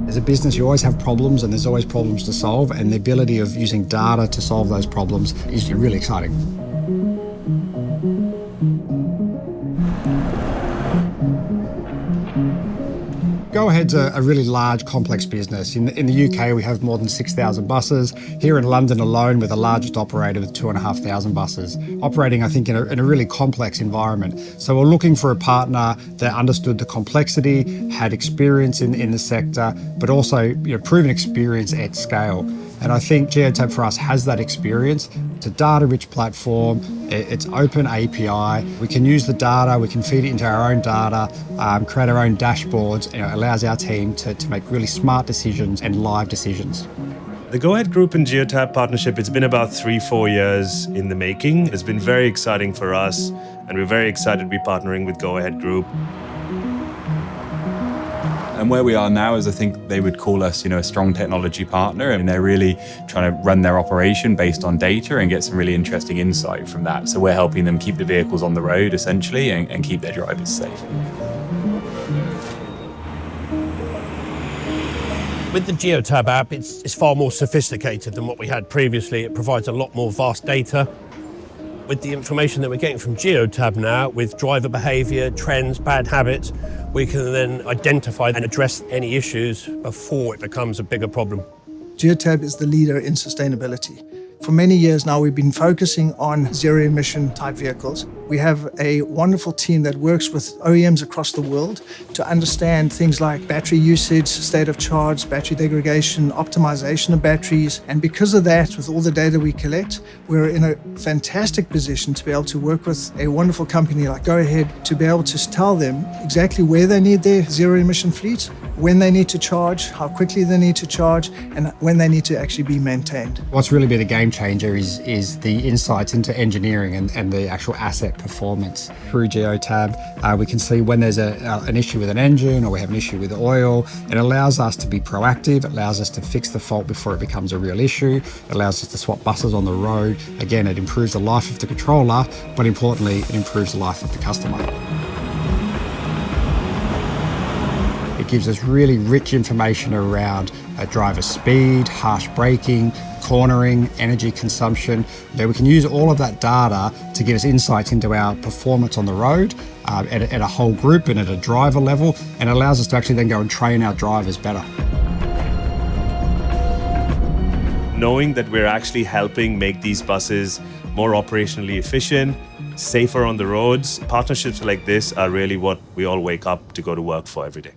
As a business, you always have problems and there's always problems to solve, and the ability of using data to solve those problems is really exciting. Go-Ahead's a really large, complex business. In the UK, we have more than 6,000 buses. Here in London alone, we're the largest operator with 2,500 buses, operating, I think, in a really complex environment. So we're looking for a partner that understood the complexity, had experience in the sector, but also proven experience at scale. And I think Geotab for us has that experience. It's a data-rich platform. It's open API. We can use the data, we can feed it into our own data, create our own dashboards. It allows our team to make really smart decisions and live decisions. The Go-Ahead Group and Geotab partnership, it's been about 3-4 years in the making. It's been very exciting for us, and we're very excited to be partnering with Go-Ahead Group. And where we are now is, I think they would call us, a strong technology partner, and they're really trying to run their operation based on data and get some really interesting insight from that. So we're helping them keep the vehicles on the road, essentially, and keep their drivers safe. With the Geotab app, it's far more sophisticated than what we had previously. It provides a lot more vast data. With the information that we're getting from Geotab now, with driver behaviour, trends, bad habits, we can then identify and address any issues before it becomes a bigger problem. Geotab is the leader in sustainability. For many years now, we've been focusing on zero-emission type vehicles. We have a wonderful team that works with OEMs across the world to understand things like battery usage, state of charge, battery degradation, optimization of batteries. And because of that, with all the data we collect, we're in a fantastic position to be able to work with a wonderful company like Go-Ahead to be able to tell them exactly where they need their zero-emission fleet, when they need to charge, how quickly they need to charge, and when they need to actually be maintained. What's really been a game changer is the insights into engineering and the actual asset performance. Through Geotab, we can see when there's an issue with an engine or we have an issue with oil. It allows us to be proactive. It allows us to fix the fault before it becomes a real issue. It allows us to swap buses on the road. Again, it improves the life of the controller, but importantly, it improves the life of the customer. It gives us really rich information around driver speed, harsh braking, cornering, energy consumption. We can use all of that data to give us insights into our performance on the road at a whole group and at a driver level, and it allows us to actually then go and train our drivers better. Knowing that we're actually helping make these buses more operationally efficient, safer on the roads, partnerships like this are really what we all wake up to go to work for every day.